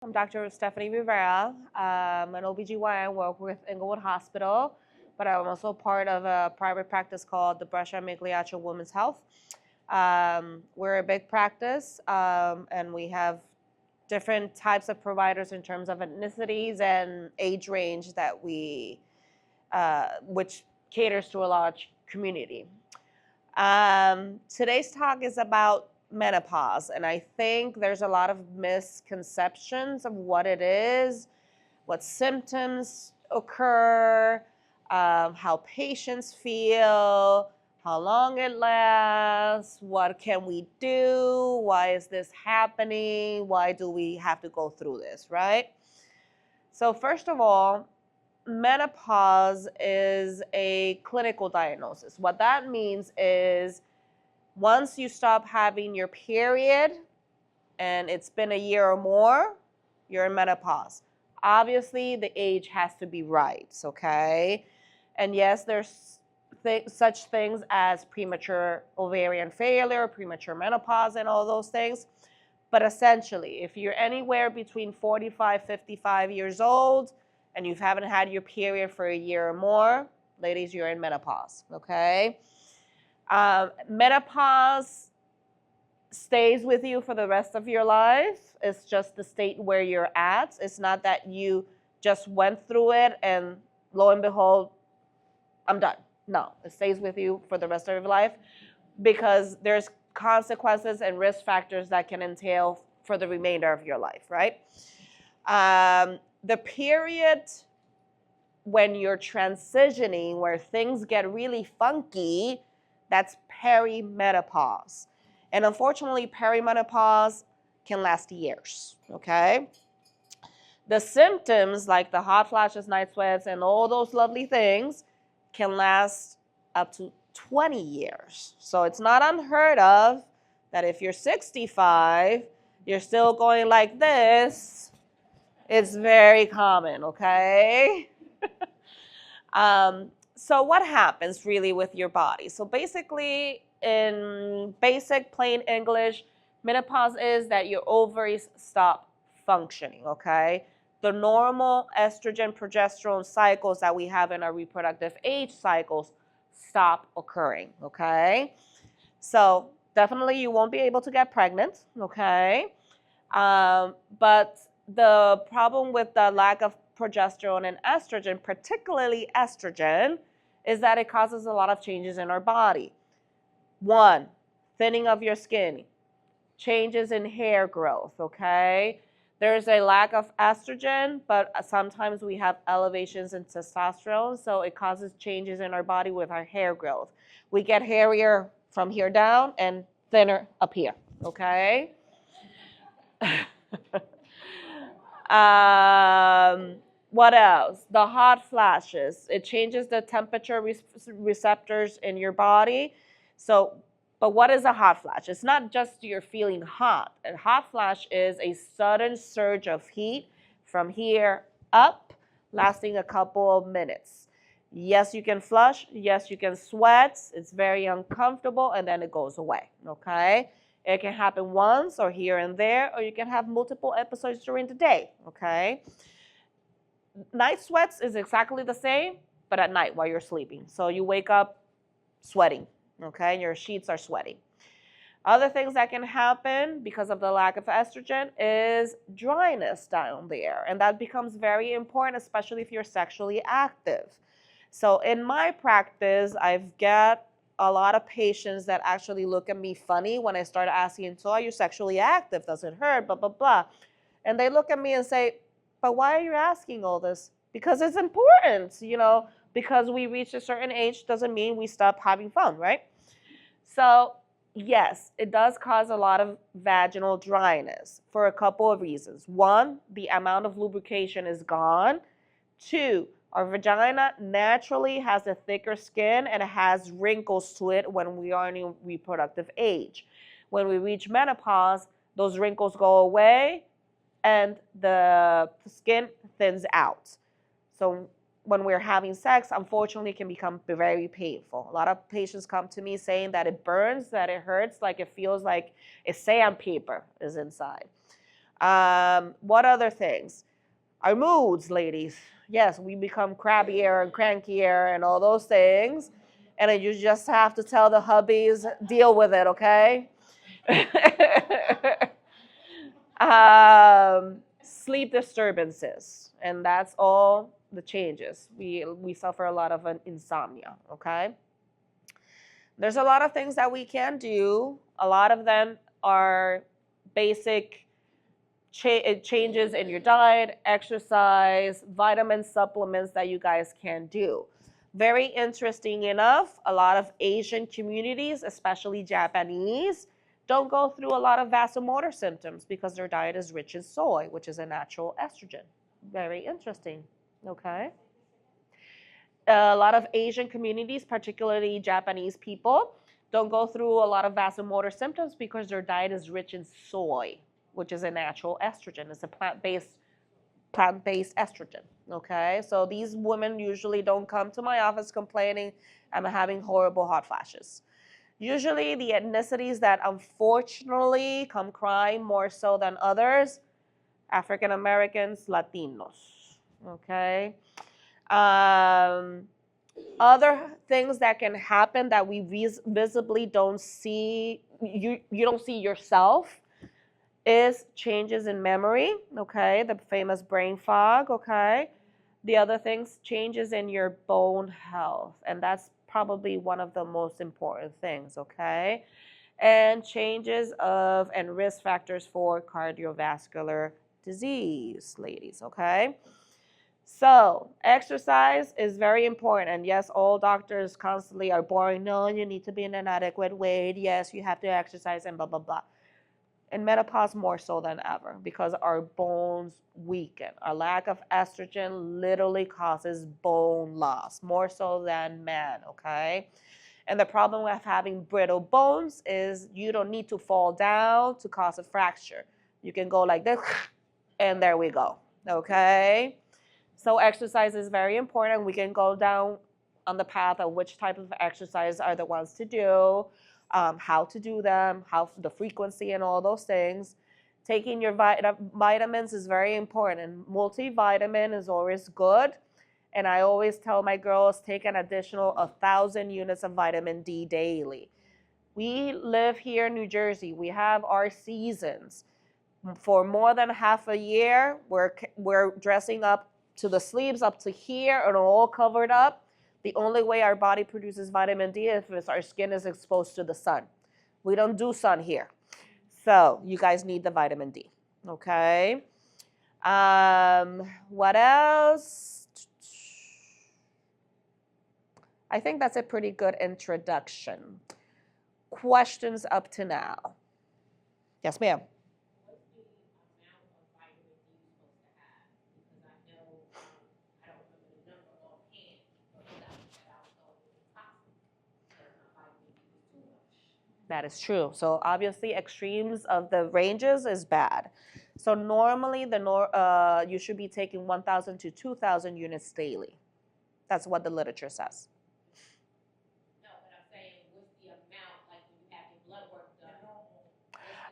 I'm Dr. Stephanie Rivera. I'm an OBGYN, work with Inglewood Hospital, but I'm also part of a private practice called the Brescia Migliaccio Women's Health. We're a big practice, and we have different types of providers in terms of ethnicities and age range that which caters to a large community. Today's talk is about menopause, and I think there's a lot of misconceptions of what it is, what symptoms occur, how patients feel, how long it lasts, what can we do, why is this happening, why do we have to go through this, right? So first of all, menopause is a clinical diagnosis. What that means is once you stop having your period and it's been a year or more, you're in menopause. Obviously, the age has to be right, okay? And yes, there's such things as premature ovarian failure, premature menopause, and all those things. But essentially, if you're anywhere between 45, 55 years old, and you haven't had your period for a year or more, ladies, you're in menopause, okay? Menopause stays with you for the rest of your life. It's just the state where you're at. It's not that you just went through it and lo and behold, I'm done. No, it stays with you for the rest of your life because there's consequences and risk factors that can entail for the remainder of your life, right? The period when you're transitioning, where things get really funky, that's perimenopause. And unfortunately, perimenopause can last years, okay? The symptoms, like the hot flashes, night sweats, and all those lovely things, can last up to 20 years. So it's not unheard of that if you're 65, you're still going like this. It's very common, okay? So what happens really with your body? So basically, in basic plain English, menopause is that your ovaries stop functioning, okay? The normal estrogen progesterone cycles that we have in our reproductive age cycles stop occurring, okay? So definitely you won't be able to get pregnant, okay? But the problem with the lack of progesterone and estrogen, particularly estrogen, is that it causes a lot of changes in our body. One, thinning of your skin, changes in hair growth, okay? There's a lack of estrogen, but sometimes we have elevations in testosterone, so it causes changes in our body with our hair growth. We get hairier from here down and thinner up here, okay? What else? The hot flashes. It changes the temperature receptors in your body. So, but what is a hot flash? It's not just you're feeling hot. A hot flash is a sudden surge of heat from here up, lasting a couple of minutes. Yes, you can flush. Yes, you can sweat. It's very uncomfortable, and then it goes away, okay? It can happen once or here and there, or you can have multiple episodes during the day, okay? Night sweats is exactly the same, but at night while you're sleeping. So you wake up sweating, okay? And your sheets are sweaty. Other things that can happen because of the lack of estrogen is dryness down there. And that becomes very important, especially if you're sexually active. So in my practice, I've got a lot of patients that actually look at me funny when I start asking, so are you sexually active? Does it hurt? Blah, blah, blah. And they look at me and say, but why are you asking all this? Because it's important, because we reach a certain age doesn't mean we stop having fun, right? So yes, it does cause a lot of vaginal dryness for a couple of reasons. One, the amount of lubrication is gone. Two, our vagina naturally has a thicker skin and it has wrinkles to it when we are in reproductive age. When we reach menopause, those wrinkles go away and the skin thins out. So when we're having sex, unfortunately, it can become very painful. A lot of patients come to me saying that it burns, that it hurts, like it feels like a sandpaper is inside. What other things? Our moods, ladies. Yes, we become crabbier and crankier and all those things. And then you just have to tell the hubbies, deal with it, okay? Sleep disturbances, and that's all the changes. We suffer a lot of an insomnia, okay? There's a lot of things that we can do. A lot of them are basic changes in your diet, exercise, vitamin supplements that you guys can do. Very interesting enough, a lot of Asian communities, especially Japanese, don't go through a lot of vasomotor symptoms because their diet is rich in soy, which is a natural estrogen. Very interesting, okay? A lot of Asian communities, particularly Japanese people, don't go through a lot of vasomotor symptoms because their diet is rich in soy, which is a natural estrogen. It's a plant-based estrogen, okay? So these women usually don't come to my office complaining, I'm having horrible hot flashes. Usually the ethnicities that unfortunately come crying more so than others, African Americans, Latinos, okay? Other things that can happen that we visibly don't see, you don't see yourself, is changes in memory, okay? The famous brain fog, okay? The other things, changes in your bone health, and that's probably one of the most important things, okay? And changes of and risk factors for cardiovascular disease, ladies, okay? So exercise is very important. And yes, all doctors constantly are boring. No, you need to be in an adequate weight. Yes, you have to exercise and blah, blah, blah. In menopause, more so than ever, because our bones weaken. Our lack of estrogen literally causes bone loss, more so than men, okay? And the problem with having brittle bones is you don't need to fall down to cause a fracture. You can go like this, and there we go, okay? So exercise is very important. We can go down on the path of which type of exercise are the ones to do, how to do them, how the frequency and all those things. Taking your vitamins is very important, and multivitamin is always good. And I always tell my girls, take an additional 1,000 units of vitamin D daily. We live here in New Jersey. We have our seasons. For more than half a year, we're dressing up to the sleeves up to here and all covered up. The only way our body produces vitamin D is if our skin is exposed to the sun. We don't do sun here. So you guys need the vitamin D, okay? What else? I think that's a pretty good introduction. Questions up to now? Yes, ma'am. That is true. So obviously extremes of the ranges is bad. So normally you should be taking 1,000 to 2,000 units daily. That's what the literature says. No, but I'm saying what's the amount, like when you have your blood work done?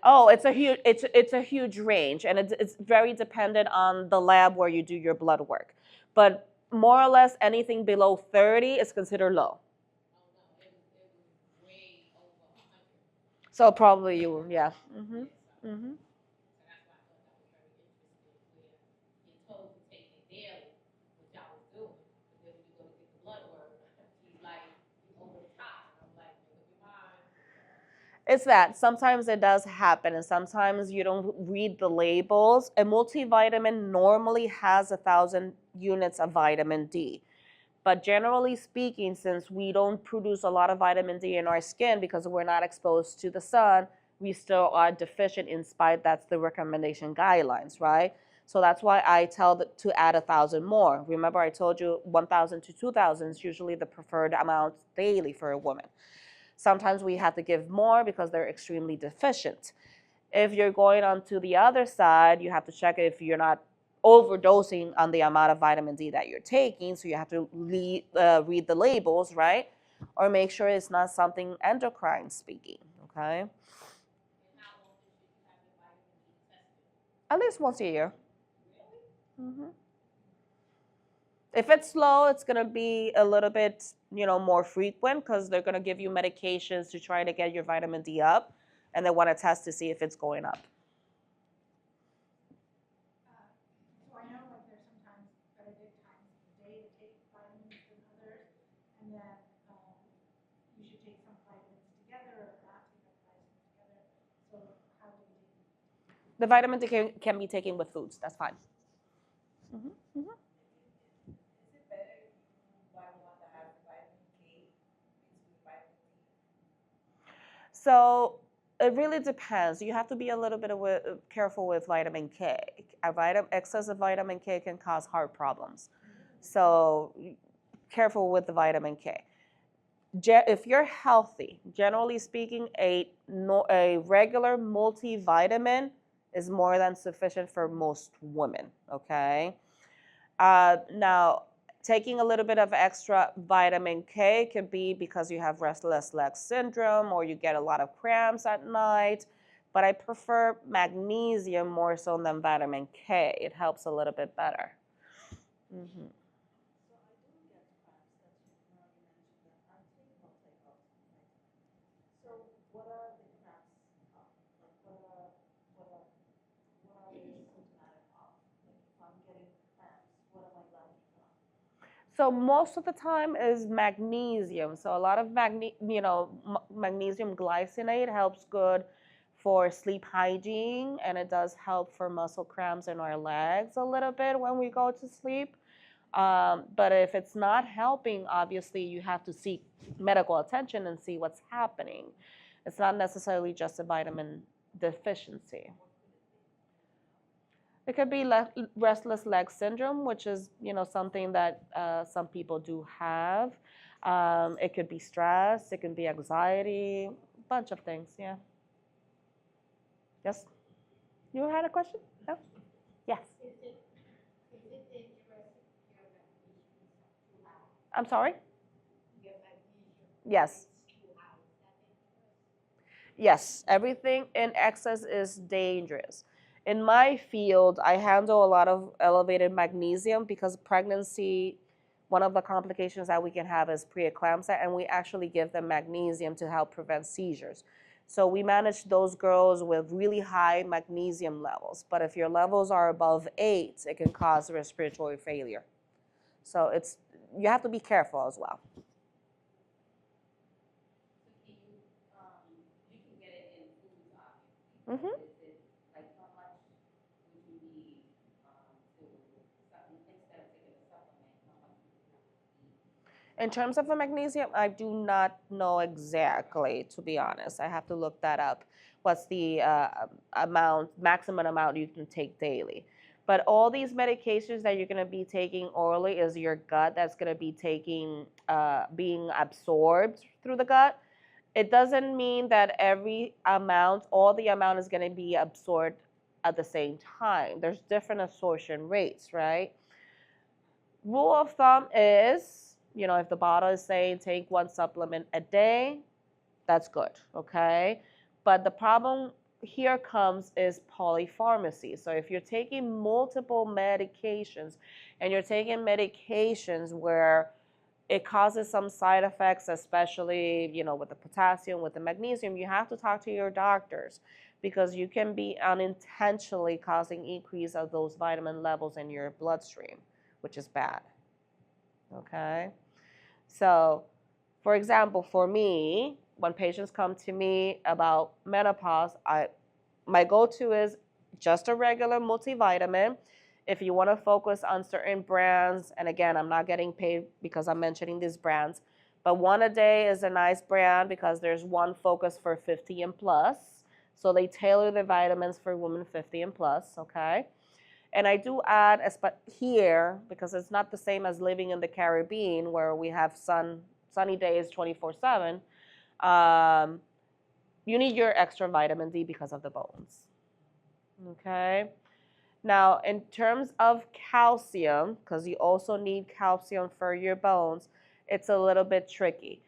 Oh, it's a huge range, and it's very dependent on the lab where you do your blood work. But more or less anything below 30 is considered low. So probably you, yeah. Mm-hmm. Mm-hmm. It's that sometimes it does happen, and sometimes you don't read the labels. A multivitamin normally has 1,000 units of vitamin D. But generally speaking, since we don't produce a lot of vitamin D in our skin because we're not exposed to the sun, we still are deficient in spite that's the recommendation guidelines, right? So that's why I tell to add 1,000 more. Remember I told you 1,000 to 2,000 is usually the preferred amount daily for a woman. Sometimes we have to give more because they're extremely deficient. If you're going on to the other side, you have to check if you're not overdosing on the amount of vitamin D that you're taking. So you have to read the labels, right? Or make sure it's not something endocrine speaking, okay? At least once a year. Hmm. If it's slow, it's going to be a little bit, more frequent because they're going to give you medications to try to get your vitamin D up, and they want to test to see if it's going up. So I know like there's sometimes better good times of the day to take vitamins than others, and then you should take some vitamins together or not take the vitamins together. So how do you take them? The vitamin D can be taken with foods. That's fine. Hmm. Hmm. Is it better if you buy one that has vitamin K mixed with vitamin D? So it really depends. You have to be a little bit careful with vitamin K. Excessive vitamin K can cause heart problems. So careful with the vitamin K. If you're healthy, generally speaking, a regular multivitamin is more than sufficient for most women. Okay. Now, taking a little bit of extra vitamin K could be because you have restless leg syndrome or you get a lot of cramps at night. But I prefer magnesium more so than vitamin K. It helps a little bit better. Mm-hmm. So I do get cramps that you mentioned that I take multivitamins. So what are the cramps like what are they symptomatic of? Like if I'm getting cramps, what am I lacking from? So most of the time is magnesium. So a lot of magnesium glycinate helps good for sleep hygiene, and it does help for muscle cramps in our legs a little bit when we go to sleep. But if it's not helping, obviously you have to seek medical attention and see what's happening. It's not necessarily just a vitamin deficiency. It could be restless leg syndrome, which is, something that some people do have. It could be stress. It can be anxiety. A bunch of things. Yeah. Yes. You had a question? No? Yes. Is it dangerous if your magnesium is too high? I'm sorry? Your magnesium Yes. is too high. Is that dangerous? Yes. Everything in excess is dangerous. In my field, I handle a lot of elevated magnesium because pregnancy, one of the complications that we can have is preeclampsia, and we actually give them magnesium to help prevent seizures. So we manage those girls with really high magnesium levels. But if your levels are above 8, it can cause respiratory failure. So you have to be careful as well. So you can get it in foods, obviously. Mm-hmm. Is it like how much would you need instead of taking a supplement? How much would you have to eat? In terms of the magnesium, I do not know exactly, to be honest. I have to look that up. What's the maximum amount you can take daily? But all these medications that you're going to be taking orally is your gut that's going to be being absorbed through the gut. It doesn't mean that all the amount is going to be absorbed at the same time. There's different absorption rates, right? Rule of thumb is, if the bottle is saying take one supplement a day, that's good, okay? But the problem here comes is polypharmacy. So if you're taking multiple medications and you're taking medications where it causes some side effects, especially, with the potassium, with the magnesium, you have to talk to your doctors because you can be unintentionally causing increase of those vitamin levels in your bloodstream, which is bad. Okay? So, for example, for me, when patients come to me about menopause, my go-to is just a regular multivitamin. If you want to focus on certain brands, and again, I'm not getting paid because I'm mentioning these brands, but one a day is a nice brand because there's one focus for 50 and plus. So they tailor the vitamins for women 50 and plus, okay? And I do add here, because it's not the same as living in the Caribbean where we have sunny days 24/7. You need your extra vitamin D because of the bones. Okay. Now, in terms of calcium, because you also need calcium for your bones, it's a little bit tricky.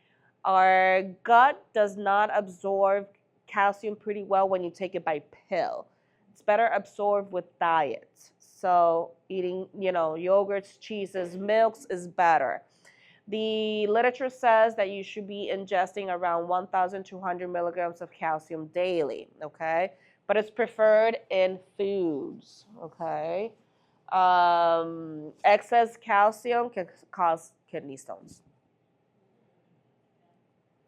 Our gut does not absorb calcium pretty well when you take it by pill. It's better absorbed with diet. So eating, yogurts, cheeses, milks is better. The literature says that you should be ingesting around 1,200 milligrams of calcium daily, okay? But it's preferred in foods, okay? Excess calcium can cause kidney stones.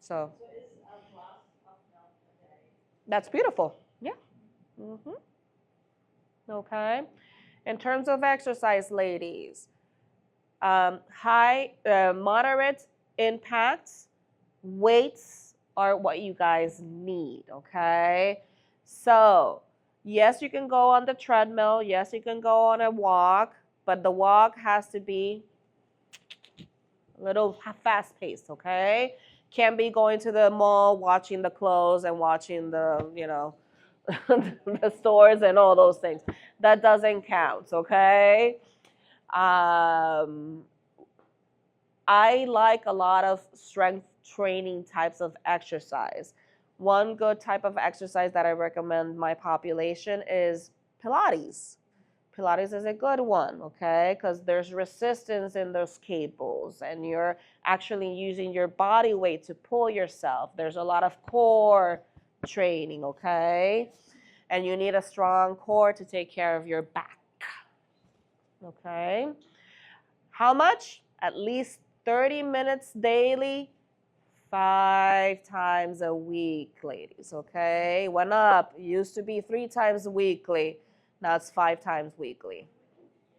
So So is a glass of milk a day? that's beautiful. Yeah. Okay. In terms of exercise, ladies, moderate impacts, weights are what you guys need, okay? So, yes, you can go on the treadmill. Yes, you can go on a walk, but the walk has to be a little fast paced, okay? Can't be going to the mall, watching the clothes and watching the, the stores and all those things. That doesn't count, okay? I like a lot of strength training types of exercise. One good type of exercise that I recommend my population is Pilates. Pilates is a good one, okay? Because there's resistance in those cables and you're actually using your body weight to pull yourself. There's a lot of core training, okay? And you need a strong core to take care of your back, okay? How much? At least 30 minutes daily, 5 times a week, ladies, okay? Went up. Used to be 3 times weekly. Now it's 5 times weekly,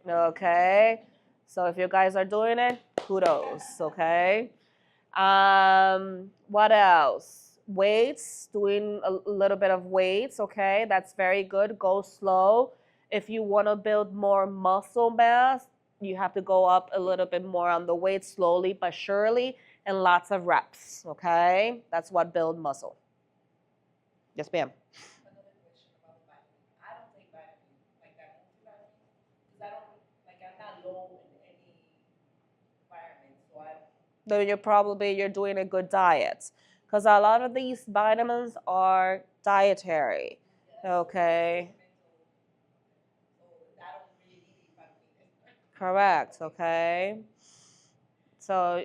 okay? So if you guys are doing it, kudos, okay? What else? Weights, doing a little bit of weights, okay? That's very good. Go slow. If you want to build more muscle mass, you have to go up a little bit more on the weight slowly but surely and lots of reps, okay? That's what builds muscle. Yes, ma'am. Another question about vitamins. I don't take vitamins, like that multivitamin, because I don't, like I'm not low in any environment, so I, Then you're doing a good diet because a lot of these vitamins are dietary, okay? so I don't really need it if I don't need it. Correct, okay? So,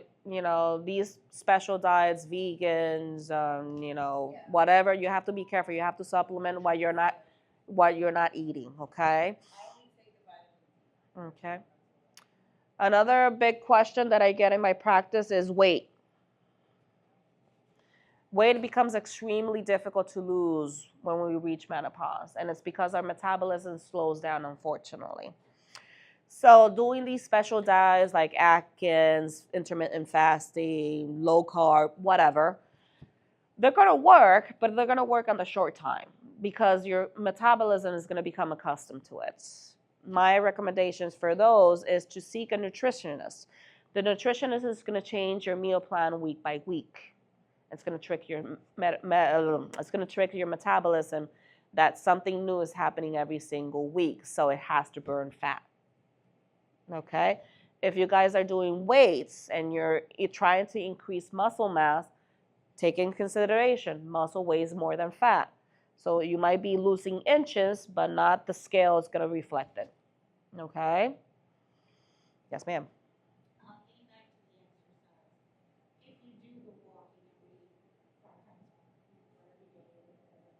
these special diets, vegans, whatever, you have to be careful. You have to supplement what you're not eating, okay? I only take the vitamin D. Okay. Another big question that I get in my practice is weight. Weight becomes extremely difficult to lose when we reach menopause, and it's because our metabolism slows down, unfortunately. So doing these special diets like Atkins, intermittent fasting, low carb, whatever, they're going to work, but they're going to work on the short time because your metabolism is going to become accustomed to it. My recommendations for those is to seek a nutritionist. The nutritionist is going to change your meal plan week by week. It's going to trick your metabolism that something new is happening every single week, so it has to burn fat. Okay? If you guys are doing weights and you're trying to increase muscle mass, take in consideration muscle weighs more than fat. So you might be losing inches, but not the scale is going to reflect it. Okay? Yes, ma'am. Getting back to the exercise, if you do the walking every 5 times a week or every day or whatever,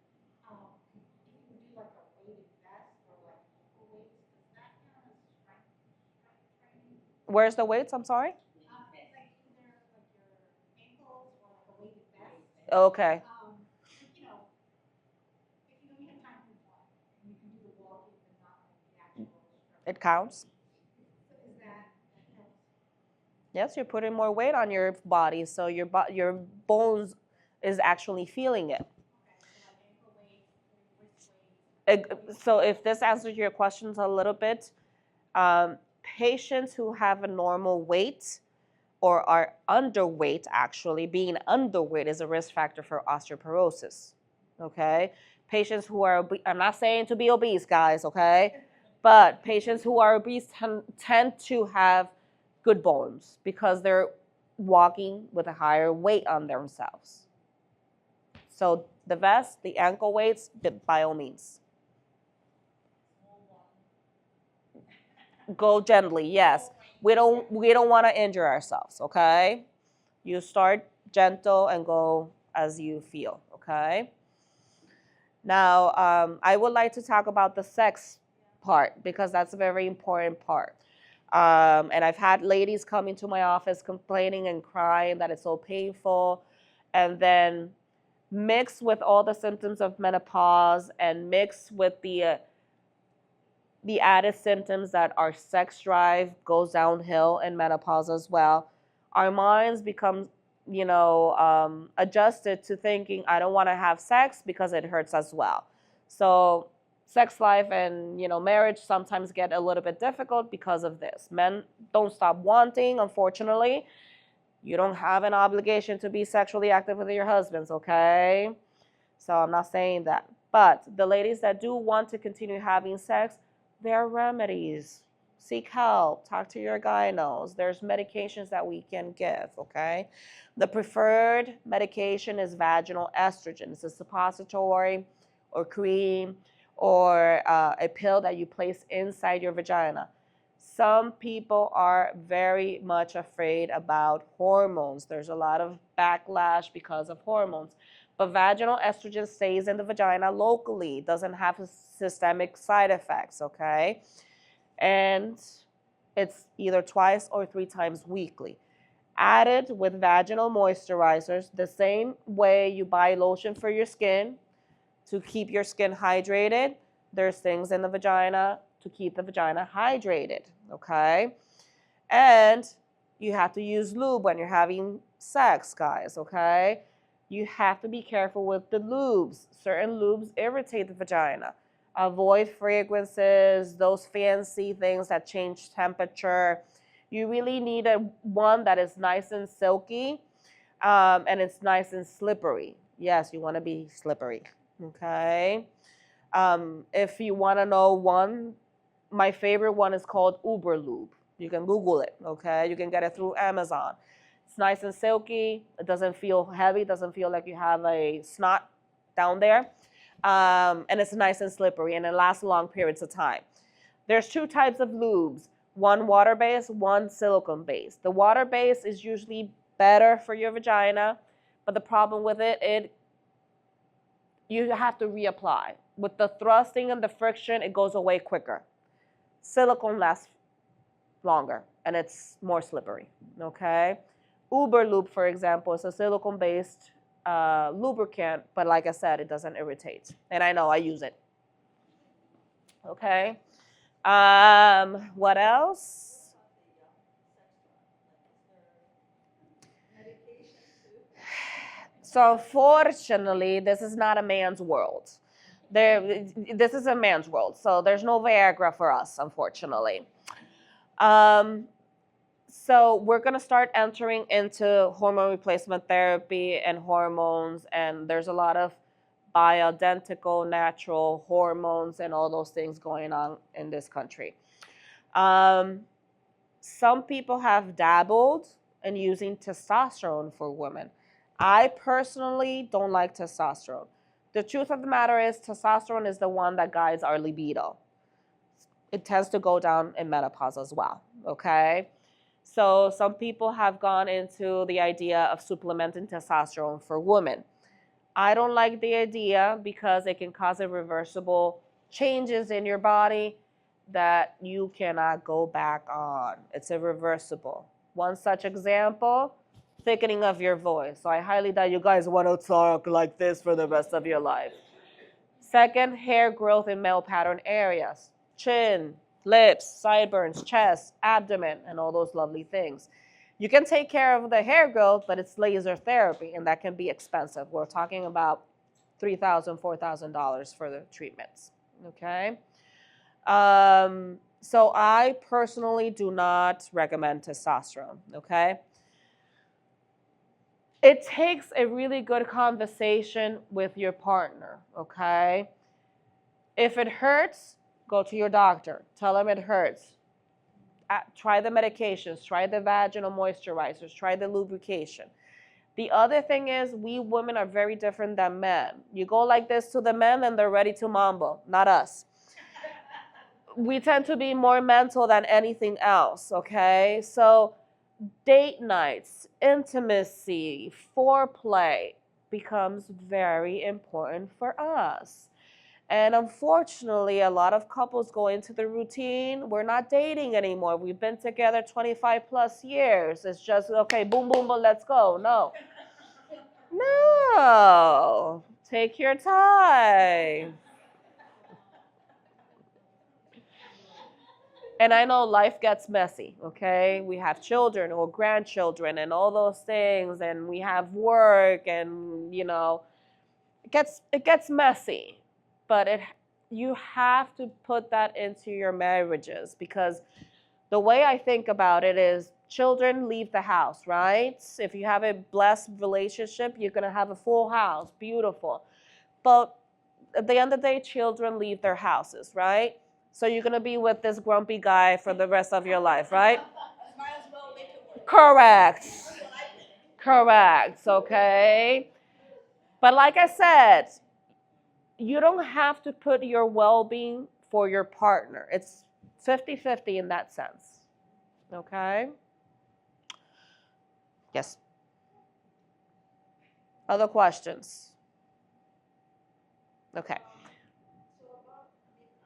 if you do like a weighted vest or like ankle weights, does that count as strength training? Where's the weights? I'm sorry? Like either like your ankles or like a weighted vest. Okay. If you only have time for one and you can do the walking but not like the actual strength. It counts. So is that counts? Yes, you're putting more weight on your body, so your bones is actually feeling it. So if this answers your questions a little bit, patients who have a normal weight or are underweight, actually, being underweight is a risk factor for osteoporosis, okay? Patients who are, I'm not saying to be obese, guys, okay? But patients who are obese tend to have good bones because they're walking with a higher weight on themselves. So the vest, the ankle weights, by all means. Go gently, yes. We don't want to injure ourselves, okay? You start gentle and go as you feel, okay? Now, I would like to talk about the sex part because that's a very important part. And I've had ladies come into my office complaining and crying that it's so painful. And then mixed with all the symptoms of menopause and mixed with the added symptoms that our sex drive goes downhill in menopause as well, our minds become, adjusted to thinking, I don't want to have sex because it hurts as well. So sex life and, marriage sometimes get a little bit difficult because of this. Men don't stop wanting, unfortunately. You don't have an obligation to be sexually active with your husbands, okay? So I'm not saying that. But the ladies that do want to continue having sex, there are remedies. Seek help. Talk to your gynos. There's medications that we can give, okay? The preferred medication is vaginal estrogen. It's a suppository or cream or a pill that you place inside your vagina. Some people are very much afraid about hormones. There's a lot of backlash because of hormones. But vaginal estrogen stays in the vagina locally. It doesn't have systemic side effects, okay? And it's either twice or 3 times weekly. Added with vaginal moisturizers, the same way you buy lotion for your skin to keep your skin hydrated, there's things in the vagina to keep the vagina hydrated, okay? And you have to use lube when you're having sex, guys, okay? You have to be careful with the lubes. Certain lubes irritate the vagina. Avoid fragrances, those fancy things that change temperature. You really need one that is nice and silky, and it's nice and slippery. Yes, you want to be slippery, okay? If you want to know one, my favorite one is called Uber Lube. You can Google it, okay? You can get it through Amazon. It's nice and silky. It doesn't feel heavy. It doesn't feel like you have a snot down there. And it's nice and slippery, and it lasts long periods of time. There's 2 types of lubes, one water-based, one silicone-based. The water-based is usually better for your vagina, but the problem with it you have to reapply. With the thrusting and the friction, it goes away quicker. Silicone lasts longer, and it's more slippery, okay? Uber Lube, for example, is a silicone-based lubricant, but like I said, it doesn't irritate. And I know I use it. Okay. What else? So unfortunately, this is not a man's world. This is a man's world, so there's no Viagra for us, unfortunately. So we're going to start entering into hormone replacement therapy and hormones, and there's a lot of bioidentical natural hormones and all those things going on in this country. Some people have dabbled in using testosterone for women. I personally don't like testosterone. The truth of the matter is testosterone is the one that guides our libido. It tends to go down in menopause as well, okay? So some people have gone into the idea of supplementing testosterone for women. I don't like the idea because it can cause irreversible changes in your body that you cannot go back on. It's irreversible. One such example, thickening of your voice. So I highly doubt you guys want to talk like this for the rest of your life. Second, hair growth in male pattern areas. Chin, lips, sideburns, chest, abdomen, and all those lovely things. You can take care of the hair growth, but it's laser therapy, and that can be expensive. We're talking about $3,000, $4,000 for the treatments, okay? So I personally do not recommend testosterone, okay? It takes a really good conversation with your partner, okay? If it hurts, go to your doctor. Tell them it hurts. Try the medications, try the vaginal moisturizers, try the lubrication. The other thing is we women are very different than men. You go like this to the men and they're ready to mambo, not us. we tend to be more mental than anything else, okay? So date nights, intimacy, foreplay becomes very important for us. And unfortunately, a lot of couples go into the routine. We're not dating anymore. We've been together 25 plus years. It's just, okay, boom, boom, boom, let's go. No. No. Take your time. And I know life gets messy, okay? We have children or grandchildren and all those things, and we have work, and it gets messy. But you have to put that into your marriages, because the way I think about it is children leave the house, right? If you have a blessed relationship, you're going to have a full house, beautiful. But at the end of the day, children leave their houses, right? So you're going to be with this grumpy guy for the rest of your life, right? Might as well make it work. Correct. That's what I think. Correct, okay? But like I said, you don't have to put your well-being for your partner. It's 50-50 in that sense, okay? Yes. Other questions? Okay. So about,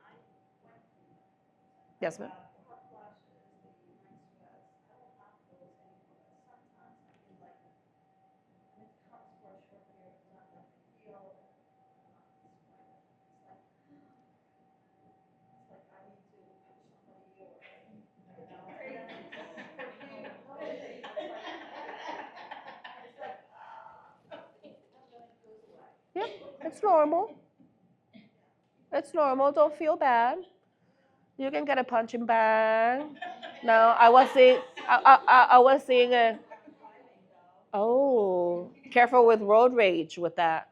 I went through that. Yes, ma'am. Hot flashes, the night sweats, I don't have those anymore, but sometimes I feel like, and it comes for a short period of time, like I feel, it's like I need to punch somebody or, and then for me, one thing, it's like, and then it goes away. Yeah, it's normal. It's normal. Don't feel bad. You can get a punching bag. No, I was seeing. I was seeing a. Oh, careful with road rage with that.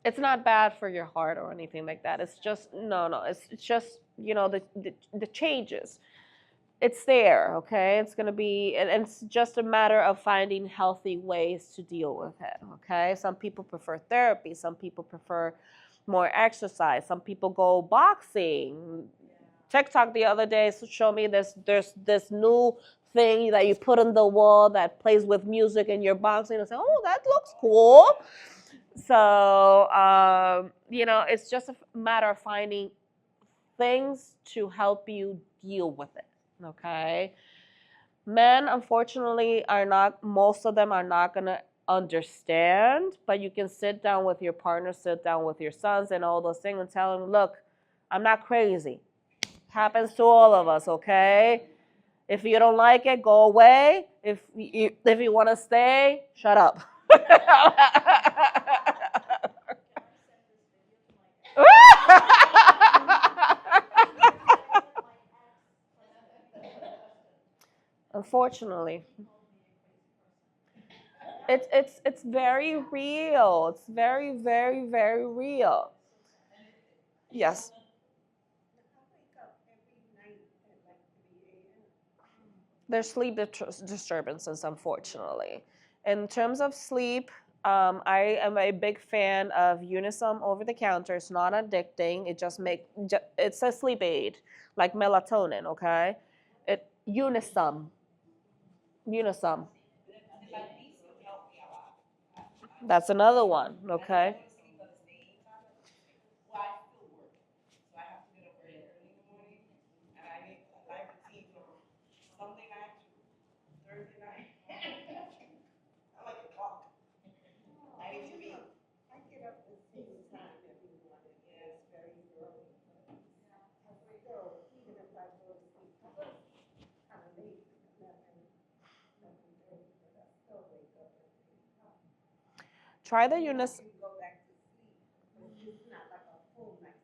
It's not bad for your heart or anything like that. It's just no. It's just the changes. It's there, okay? It's gonna be, and it's just a matter of finding healthy ways to deal with it, okay? Some people prefer therapy. Some people prefer more exercise. Some people go boxing. TikTok the other day showed me there's this new thing that you put on the wall that plays with music and you're boxing. I say, oh, that looks cool. So, it's just a matter of finding things to help you deal with it, okay? Men, unfortunately, most of them are not going to understand, but you can sit down with your partner, sit down with your sons and all those things and tell them, look, I'm not crazy. Happens to all of us, okay? If you don't like it, go away. If you want to stay, shut up. Unfortunately, it's very real. It's very, very, very real. Yes. There's sleep disturbances, unfortunately. In terms of sleep, I am a big fan of Unisom over the counter. It's not addicting. It's a sleep aid, like melatonin. Okay, Unisom. Unisom. That's another one. Okay. Well, I still work, so I have to get up very early in the morning, and I need a live routine from Sunday night to Thursday night. I like to talk. I need to be. I get up at the same time everyone, and it's very early. Still, even if I go to sleep, kind of late, 11:30, but I still wake up at 8 o'clock. Try the Unis. Go back to sleep, but it's not like a full night.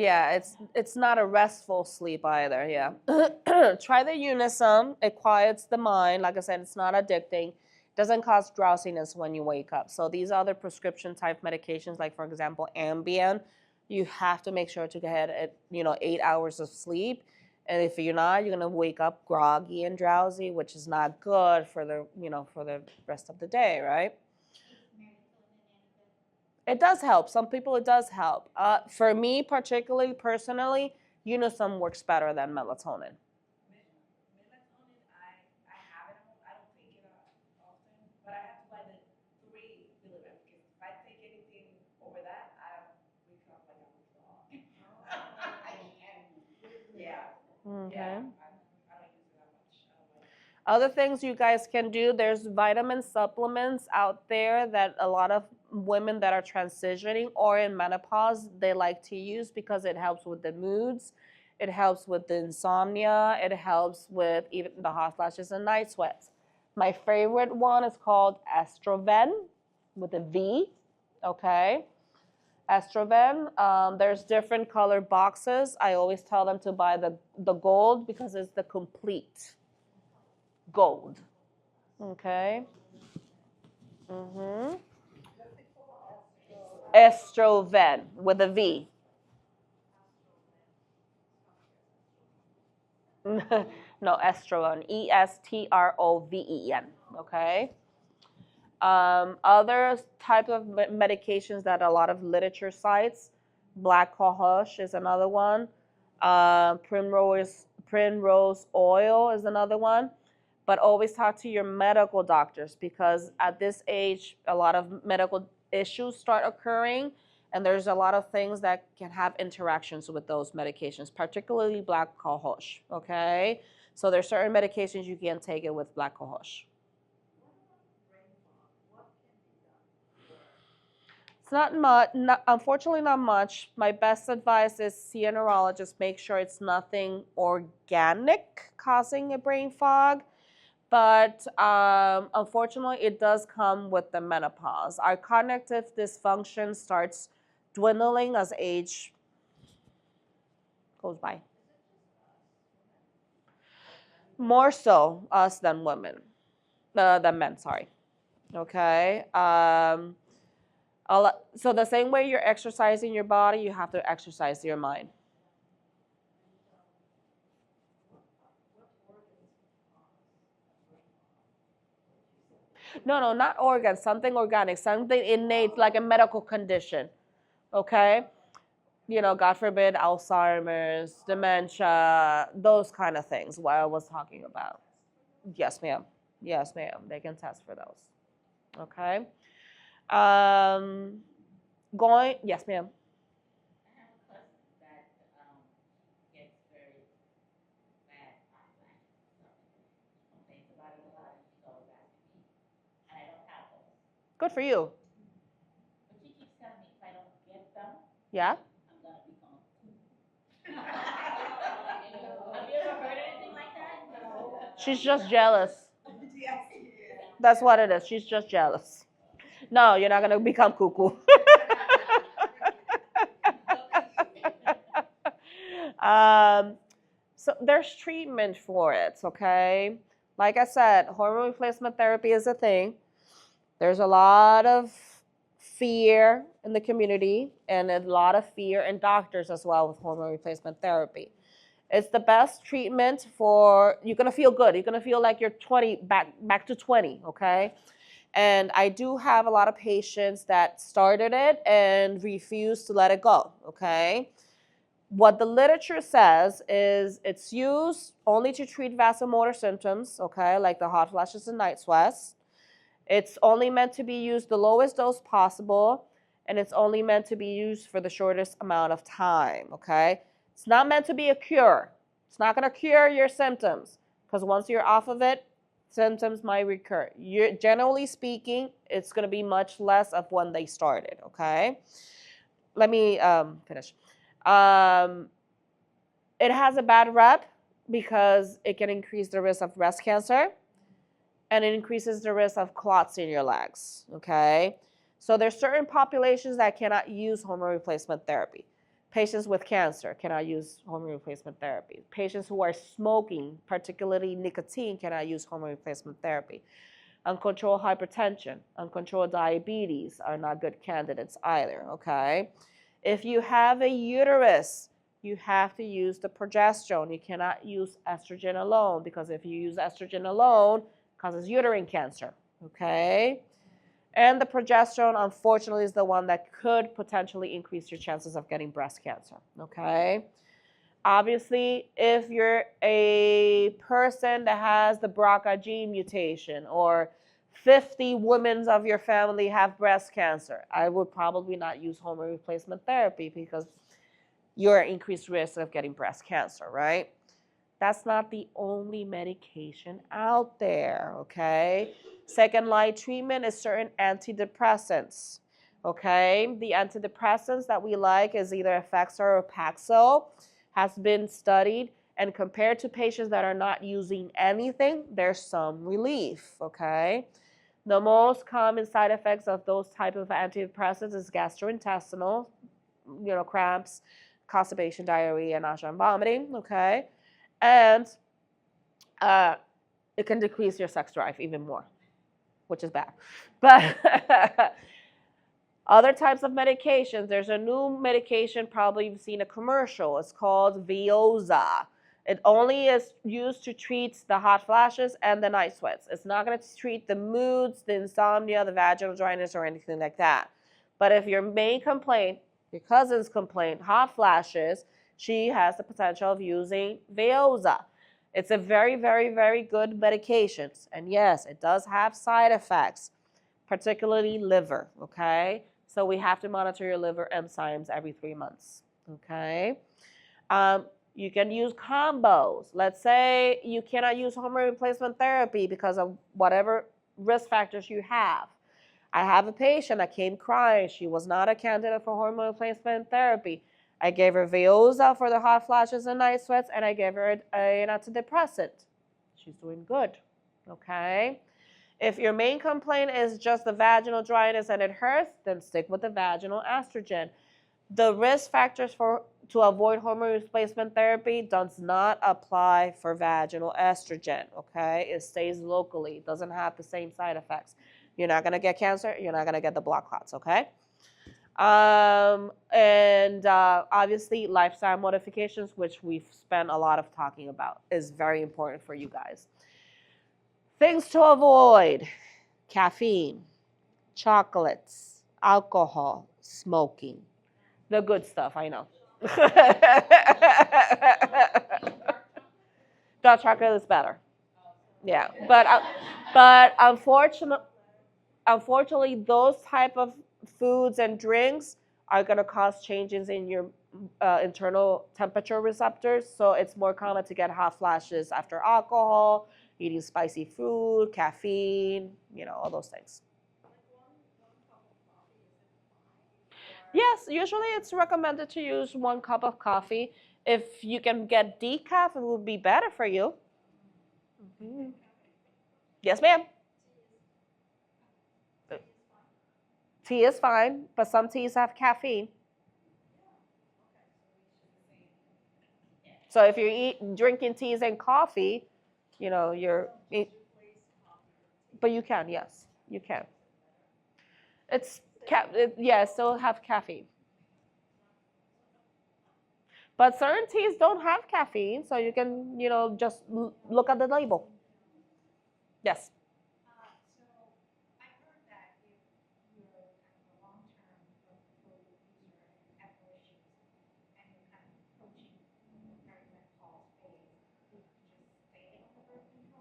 Yeah, it's not a restful sleep either. Yeah, try the Unisom. It quiets the mind. Like I said, it's not addicting. Doesn't cause drowsiness when you wake up. So these other prescription type medications, like for example Ambien, you have to make sure to get 8 hours of sleep. And if you're not, you're gonna wake up groggy and drowsy, which is not good for the, for the rest of the day, right? It does help. Some people it does help. For me, particularly, personally, Unisom works better than melatonin. Melatonin, I have it. I don't take it often, but I have to buy the 3 milligrams because if I take anything over that, I wake up like I'm a frog. Yeah. Okay. Yeah. I don't use it that much. I don't like it. Other things you guys can do, there's vitamin supplements out there that a lot of women that are transitioning or in menopause, they like to use because it helps with the moods, it helps with the insomnia, it helps with even the hot flashes and night sweats. My favorite one is called Estroven with a V, okay? Estroven. There's different color boxes. I always tell them to buy the gold because it's the complete gold. Okay. Mm-hmm. Estroven with a V. No, estrogen. Estroven. Okay. Other type of medications that a lot of literature cites, black cohosh is another one. Primrose oil is another one. But always talk to your medical doctors because at this age, a lot of medical issues start occurring, and there's a lot of things that can have interactions with those medications, particularly black cohosh. Okay, so there's certain medications you can't take it with black cohosh. It's not much, unfortunately, not much. My best advice is see a neurologist. Make sure it's nothing organic causing a brain fog. But unfortunately, it does come with the menopause. Our cognitive dysfunction starts dwindling as age goes by. More so us than women, than men. Sorry. Okay. So the same way you're exercising your body, you have to exercise your mind. No, not organs, something organic, something innate, like a medical condition. Okay? God forbid, Alzheimer's, dementia, those kind of things, what I was talking about. Yes, ma'am. Yes, ma'am. They can test for those. Okay? Yes, ma'am. Good for you. Yeah? She's just jealous. That's what it is. She's just jealous. No, you're not going to become cuckoo. So there's treatment for it, okay? Like I said, hormone replacement therapy is a thing. There's a lot of fear in the community and a lot of fear in doctors as well with hormone replacement therapy. It's the best treatment for, you're going to feel good. You're going to feel like you're 20, back to 20, okay? And I do have a lot of patients that started it and refused to let it go, okay? What the literature says is it's used only to treat vasomotor symptoms, okay, like the hot flashes and night sweats. It's only meant to be used the lowest dose possible, and it's only meant to be used for the shortest amount of time, okay? It's not meant to be a cure. It's not going to cure your symptoms because once you're off of it, symptoms might recur. Generally speaking, it's going to be much less of when they started, okay? Let me finish. It has a bad rep because it can increase the risk of breast cancer and it increases the risk of clots in your legs, okay? So there's certain populations that cannot use hormone replacement therapy. Patients with cancer cannot use hormone replacement therapy. Patients who are smoking, particularly nicotine, cannot use hormone replacement therapy. Uncontrolled hypertension, uncontrolled diabetes are not good candidates either, okay? If you have a uterus, you have to use the progesterone. You cannot use estrogen alone, because if you use estrogen alone, it causes uterine cancer, okay? And the progesterone, unfortunately, is the one that could potentially increase your chances of getting breast cancer, okay? Obviously, if you're a person that has the BRCA gene mutation, or 50 women of your family have breast cancer, I would probably not use hormone replacement therapy, because you're at increased risk of getting breast cancer, right? That's not the only medication out there, okay? Second line treatment is certain antidepressants, okay? The antidepressants that we like is either Effexor or Paxil, has been studied, and compared to patients that are not using anything, there's some relief, okay? The most common side effects of those type of antidepressants is gastrointestinal, cramps, constipation, diarrhea, nausea, and vomiting, okay? And it can decrease your sex drive even more, which is bad. But other types of medications, there's a new medication, probably you've seen a commercial. It's called Veoza. It only is used to treat the hot flashes and the night sweats. It's not going to treat the moods, the insomnia, the vaginal dryness, or anything like that. But if your main complaint, your cousin's complaint, hot flashes, she has the potential of using Veoza. It's a very, very, very good medication. And yes, it does have side effects, particularly liver, okay? So we have to monitor your liver enzymes every 3 months, okay? You can use combos. Let's say you cannot use hormone replacement therapy because of whatever risk factors you have. I have a patient that came crying. She was not a candidate for hormone replacement therapy. I gave her Veoza for the hot flashes and night sweats, and I gave her an antidepressant. She's doing good, okay? If your main complaint is just the vaginal dryness and it hurts, then stick with the vaginal estrogen. The risk factors to avoid hormone replacement therapy does not apply for vaginal estrogen, okay? It stays locally. It doesn't have the same side effects. You're not going to get cancer. You're not going to get the blood clots, okay? Obviously, lifestyle modifications, which we've spent a lot of talking about, is very important for you guys. Things to avoid: caffeine, chocolates, alcohol, smoking. The good stuff, I know. Dark chocolate is better. Yeah, but unfortunately, those type of foods and drinks are going to cause changes in your internal temperature receptors. So it's more common to get hot flashes after alcohol, eating spicy food, caffeine, all those things. Yes, usually it's recommended to use 1 cup of coffee. If you can get decaf, it would be better for you. Mm-hmm. Yes, ma'am. Tea is fine, but some teas have caffeine. So if you're drinking teas and coffee, but you can, yes, you can. Still have caffeine. But certain teas don't have caffeine, so you can, just look at the label. Yes.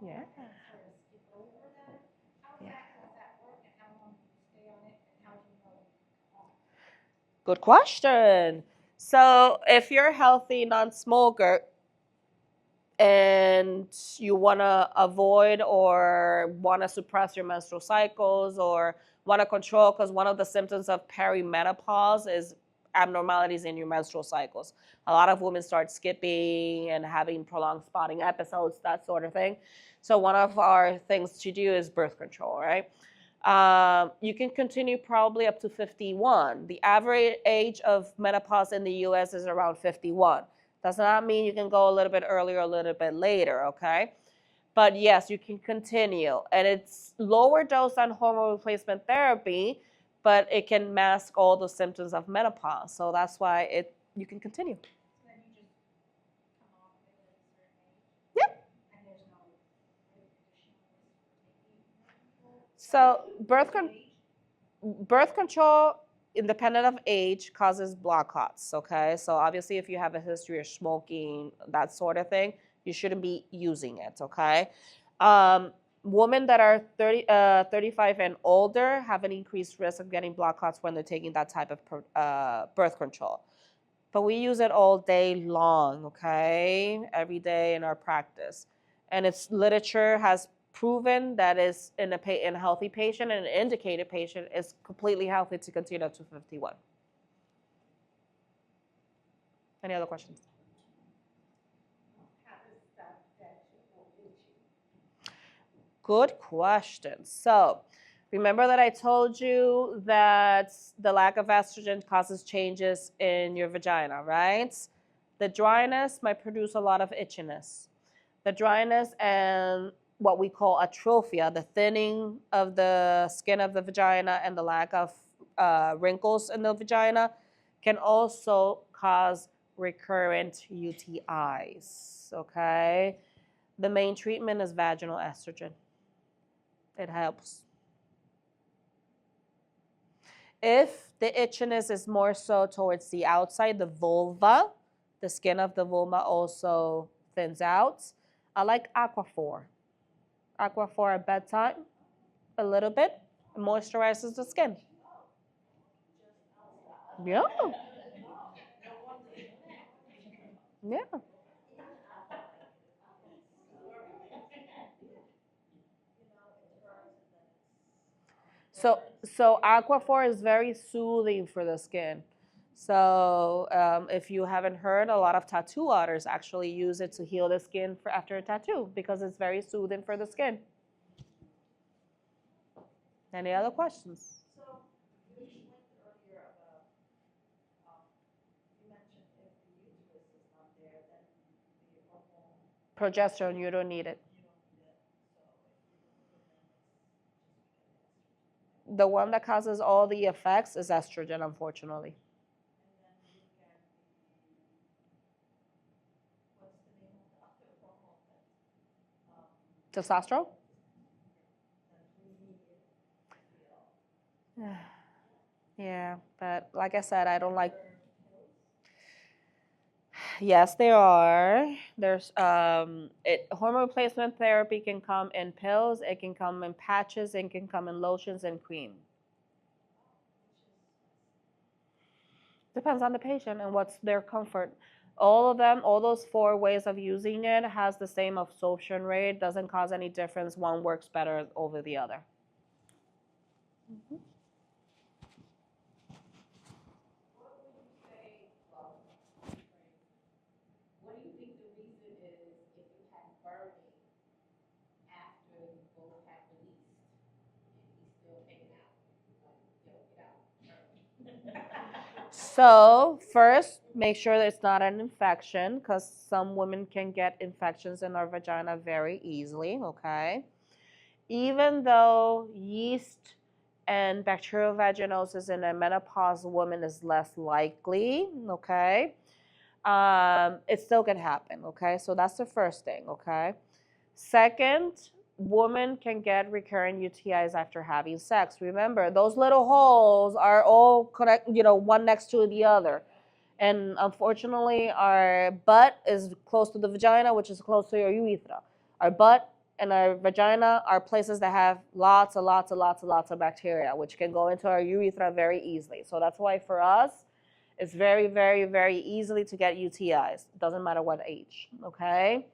Yeah. Good question. So if you're a healthy non-smoker and you want to avoid or want to suppress your menstrual cycles or want to control, because one of the symptoms of perimenopause is abnormalities in your menstrual cycles. A lot of women start skipping and having prolonged spotting episodes, that sort of thing. So one of our things to do is birth control, right? You can continue probably up to 51. The average age of menopause in the US is around 51. Does not mean you can go a little bit earlier or a little bit later, okay? But yes, you can continue. And it's lower dose than hormone replacement therapy, but it can mask all the symptoms of menopause. So that's why you can continue. So then you So birth control, independent of age, causes blood clots. Okay, so obviously, if you have a history of smoking, that sort of thing, you shouldn't be using it. Okay, women that are 35 and older have an increased risk of getting blood clots when they're taking that type of birth control. But we use it all day long, okay, every day in our practice, and its literature has proven that is in a healthy patient and an indicated patient is completely healthy to continue up to 51. Any other questions? How does that affect your OB? Good question. So remember that I told you that the lack of estrogen causes changes in your vagina, right? The dryness might produce a lot of itchiness. The dryness and what we call atrophia, the thinning of the skin of the vagina and the lack of wrinkles in the vagina, can also cause recurrent UTIs, okay? The main treatment is vaginal estrogen. It helps. If the itchiness is more so towards the outside, the vulva, the skin of the vulva also thins out. I like Aquaphor. Aquaphor at bedtime, a little bit, moisturizes the skin. Yeah. Yeah. So Aquaphor is very soothing for the skin. So if you haven't heard, a lot of tattoo artists actually use it to heal the skin for after a tattoo because it's very soothing for the skin. Any other questions? So you explained earlier about, you mentioned if the uterus is not there, then the hormone, Progesterone, you don't need it. you don't need it. So if you remove it, then it's just The one that causes all the effects is estrogen, unfortunately. and then you can what's the name of the other hormone that Testosterone? that we need to feel? Yeah, but like I said, I don't like. Pills? Yes, there are. There's hormone replacement therapy can come in pills, it can come in patches, it can come in lotions and cream. Depends on the patient and what's their comfort. All of them, all those four ways of using it has the same absorption rate, doesn't cause any difference. One works better over the other. What would you say, well, what do you think the reason is if you had burning after you both have released and he's still hanging out? Like, yo, get out. So first, make sure that it's not an infection because some women can get infections in our vagina very easily, okay? Even though yeast and bacterial vaginosis in a menopause woman is less likely, okay? It still can happen, okay? So that's the first thing, okay? Second, women can get recurrent UTIs after having sex. Remember, those little holes are all connect, one next to the other. And unfortunately, our butt is close to the vagina, which is close to your urethra. Our butt and our vagina are places that have lots and lots and lots and lots of bacteria, which can go into our urethra very easily. So that's why for us, it's very, very, very easily to get UTIs. It doesn't matter what age, okay?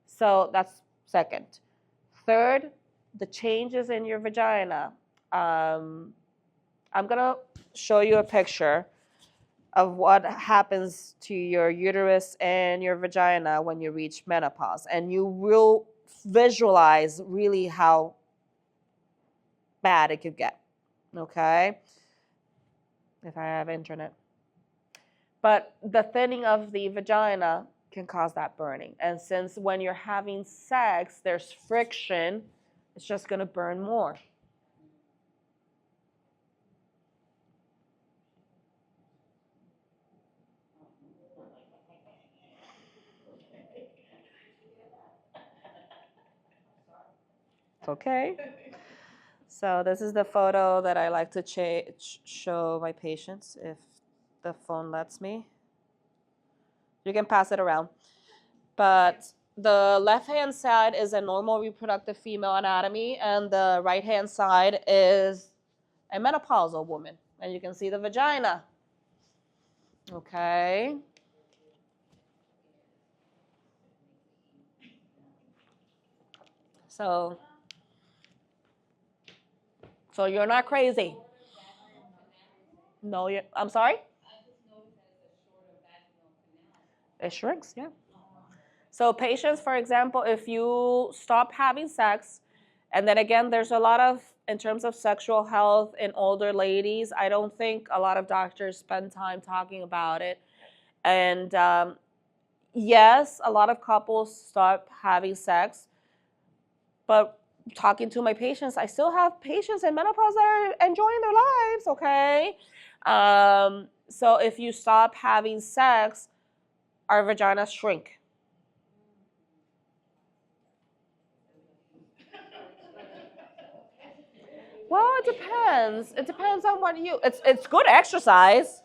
So that's second. Third, the changes in your vagina. I'm gonna show you a picture of what happens to your uterus and your vagina when you reach menopause. And you will visualize really how bad it could get, okay? If I have internet. But the thinning of the vagina can cause that burning. And since when you're having sex, there's friction, it's just gonna burn more. It's okay. So this is the photo that I like to show my patients if the phone lets me. You can pass it around. But the left-hand side is a normal reproductive female anatomy, and the right-hand side is a menopausal woman. And you can see the vagina. Okay. So you're not crazy. No, I'm sorry? It shrinks, yeah. So patients, for example, if you stop having sex, and then again, there's a lot of, in terms of sexual health in older ladies, I don't think a lot of doctors spend time talking about it. And yes, a lot of couples stop having sex, but talking to my patients, I still have patients in menopause that are enjoying their lives, okay? So if you stop having sex, our vaginas shrink. Well, it depends. It depends on what you. It's good exercise.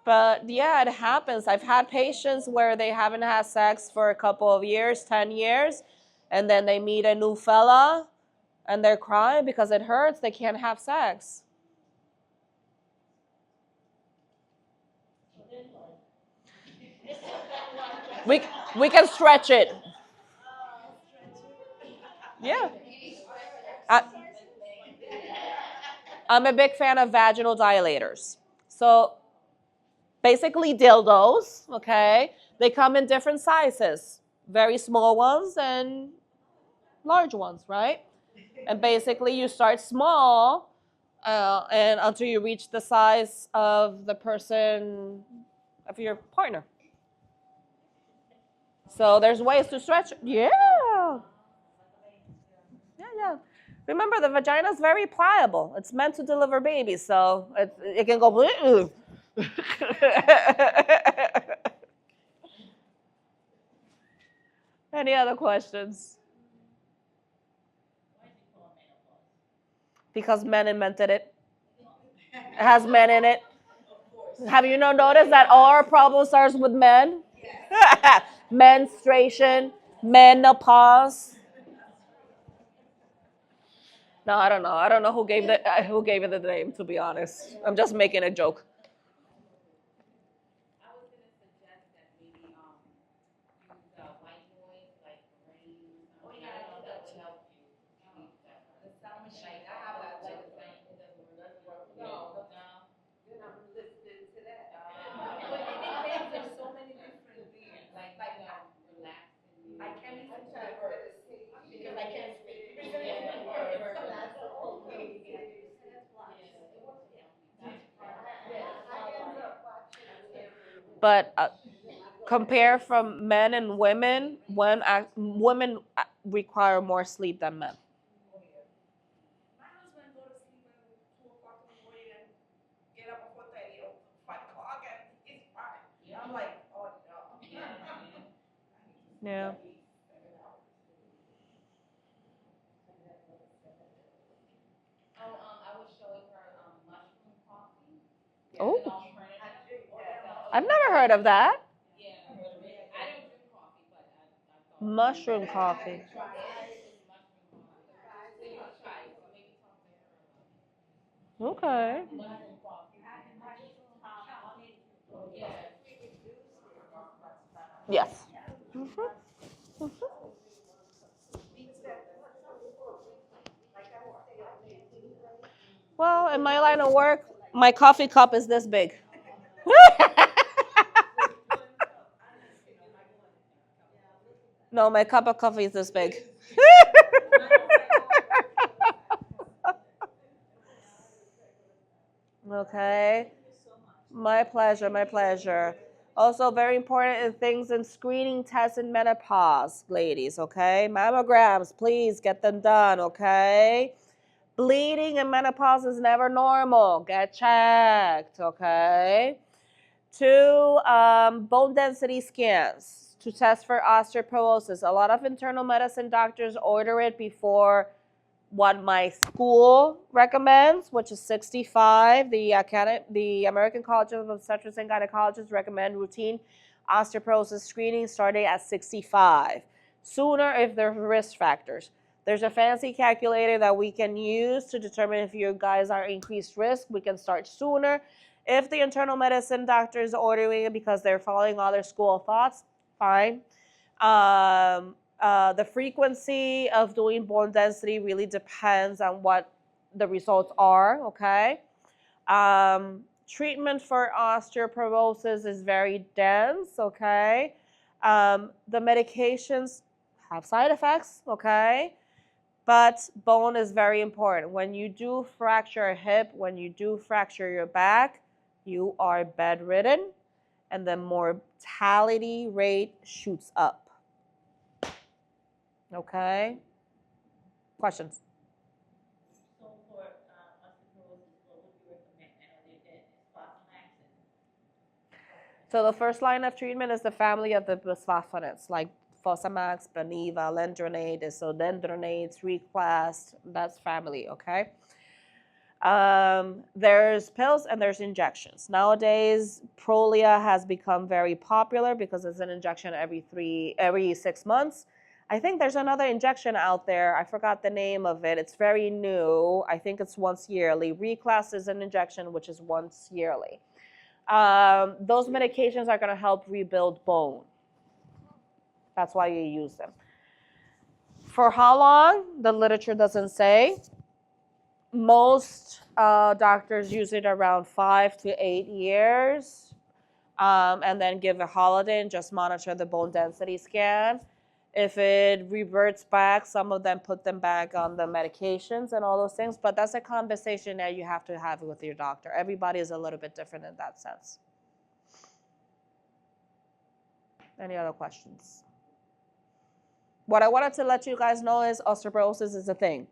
But yeah, it happens. I've had patients where they haven't had sex for a couple of years, 10 years, and then they meet a new fella, and they're crying because it hurts. They can't have sex. We can stretch it. Yeah. I'm a big fan of vaginal dilators. So basically dildos, okay? They come in different sizes, very small ones and large ones, right? And basically you start small and until you reach the size of the person, of your partner. So there's ways to stretch. Yeah. Yeah. Remember, the vagina is very pliable. It's meant to deliver babies, so it can go. Any other questions? Because men invented it. It has men in it. Have you not noticed that all our problem starts with men? Menstruation, menopause. No, I don't know. I don't know who gave it the name. To be honest, I'm just making a joke. I was gonna suggest that maybe use white noise like rain. Oh yeah, I know that would help you. The sound machine. I have that like the sound. It doesn't work. No. I'm listening to that. But it depends. There's so many different things. Like relaxing. I can't listen to the words because I can't speak. Yeah. That's the only thing. But compare from men and women, women require more sleep than men. My husband go to sleep at 2 o'clock in the morning and get up at 4:30 or 5 o'clock, and it's fine. Yeah. I'm like, oh no. Yeah. I was showing her mushroom coffee. Oh, Alternative. I've never heard of that. Yeah, I don't drink coffee, but I thought Mushroom coffee. mushroom coffee. So you can try it. So maybe talk to her about it. Okay. Mushroom coffee. Yeah. Yes. Well, in my line of work, my coffee cup is this big. No, my cup of coffee is this big. Okay. My pleasure, my pleasure. Also, very important is things in screening tests in menopause, ladies, okay? Mammograms, please get them done, okay? Bleeding in menopause is never normal. Get checked, okay? 2 bone density scans to test for osteoporosis. A lot of internal medicine doctors order it before what my school recommends, which is 65. The American College of Obstetrics and Gynecologists recommend routine osteoporosis screening starting at 65. Sooner if there are risk factors. There's a fancy calculator that we can use to determine if you guys are increased risk. We can start sooner. If the internal medicine doctor is ordering it because they're following other school of thoughts, fine. The frequency of doing bone density really depends on what the results are, okay? Treatment for osteoporosis is very dense, okay? The medications have side effects, okay? But bone is very important. When you do fracture a hip, when you do fracture your back, you are bedridden, and the mortality rate shoots up. Okay? Questions? So for osteoporosis, what would you recommend? I know they did bisphosphonates and So the first line of treatment is the family of the bisphosphonates, like Fosamax, Beniva, Lendronate, Isodendronates, Reclast. That's family, okay? There's pills and there's injections. Nowadays, Prolia has become very popular because it's an injection every 6 months. I think there's another injection out there. I forgot the name of it. It's very new. I think it's once yearly. Reclast is an injection which is once yearly. Those medications are going to help rebuild bone. That's why you use them. For how long? The literature doesn't say. Most doctors use it around 5 to 8 years, and then give a holiday and just monitor the bone density scan. If it reverts back, some of them put them back on the medications and all those things, but that's a conversation that you have to have with your doctor. Everybody is a little bit different in that sense. Any other questions? What I wanted to let you guys know is osteoporosis is a thing,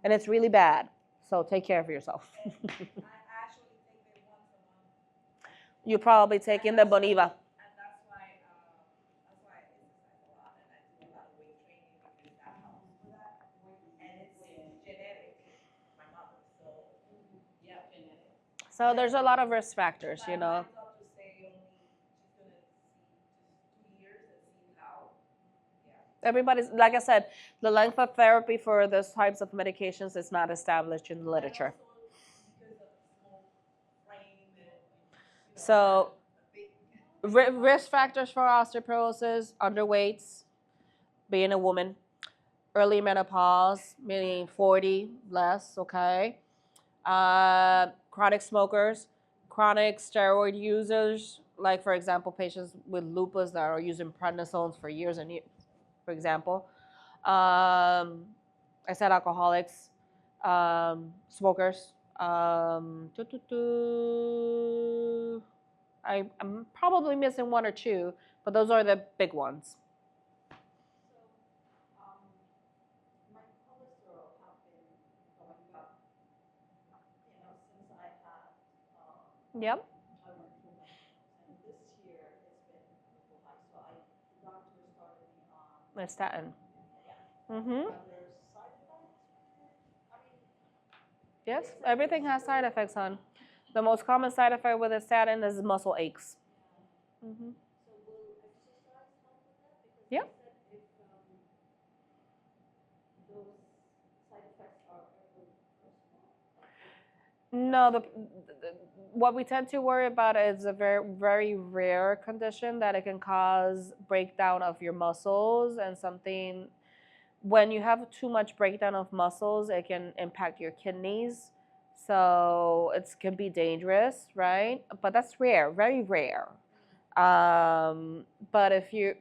and it's really bad. So take care of yourself. I actually take it once a month. You're probably taking the Boniva. And that's why I exercise a lot and I do a lot of weight training because that helps with that. And it's genetic, my mother. So yeah, genetic. So there's a lot of risk factors, you know. My doctor say only she's gonna see just 2 years and see how. Yeah. Everybody's, like I said, the length of therapy for those types of medications is not established in the literature. And also because of small frame and So big risk factors for osteoporosis: underweight, being a woman, early menopause, meaning 40 less, okay? Chronic smokers, chronic steroid users, like for example, patients with lupus that are using prednisones for years and years, for example. I said alcoholics, smokers. I'm probably missing one or two, but those are the big ones. my cholesterol have been going up, since I had Yep. I went through menopause, and this year it's been a little high. So the doctor started me on A statin. yeah. Mm-hmm. Are there side effects? I mean, Yes, everything has side effects, hon. The most common side effect with a statin is muscle aches. Mm-hmm. so will exercise help with that? Because Yep. they said if those side effects are irreversible. No, what we tend to worry about is a very, very rare condition that it can cause breakdown of your muscles and something. When you have too much breakdown of muscles, it can impact your kidneys. So it can be dangerous, right? But that's rare, very rare. But if we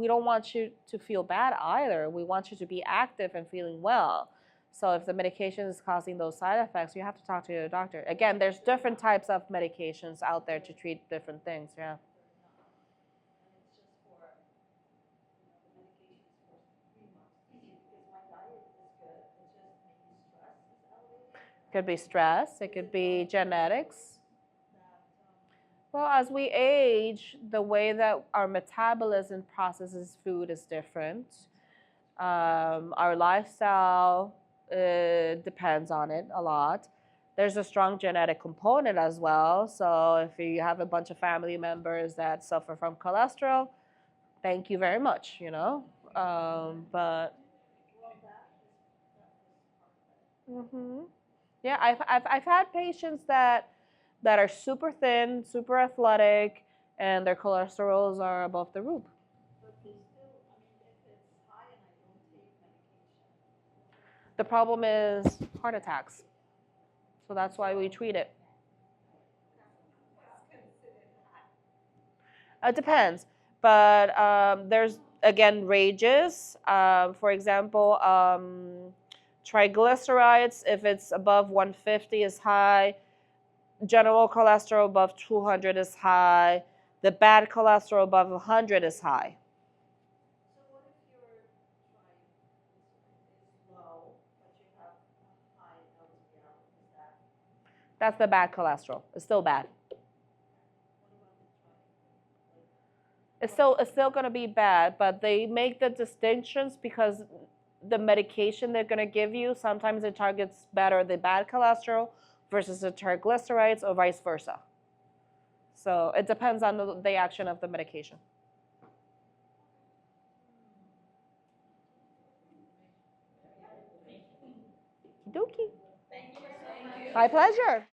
don't want you to feel bad either. We want you to be active and feeling well. So if the medication is causing those side effects, you have to talk to your doctor. Again, there's different types of medications out there to treat different things. Yeah. And it's just for the medications for 3 months. Because my diet is good. It's just maybe stress is elevated. Could be stress. It could be genetics. That Well, as we age, the way that our metabolism processes food is different. Our lifestyle depends on it a lot. There's a strong genetic component as well. So if you have a bunch of family members that suffer from cholesterol, thank you very much, you know. But yeah, I've had patients that are super thin, super athletic, and their cholesterols are above the roof. The problem is heart attacks. So that's why we treat it. It depends. But there's, again, ranges. For example, triglycerides, if it's above 150 is high. General cholesterol above 200 is high. The bad cholesterol above 100 is high. That's the bad cholesterol. It's still bad. It's still going to be bad, but they make the distinctions because the medication they're going to give you, sometimes it targets better the bad cholesterol versus the triglycerides or vice versa. So it depends on the action of the medication. Dookie. My pleasure.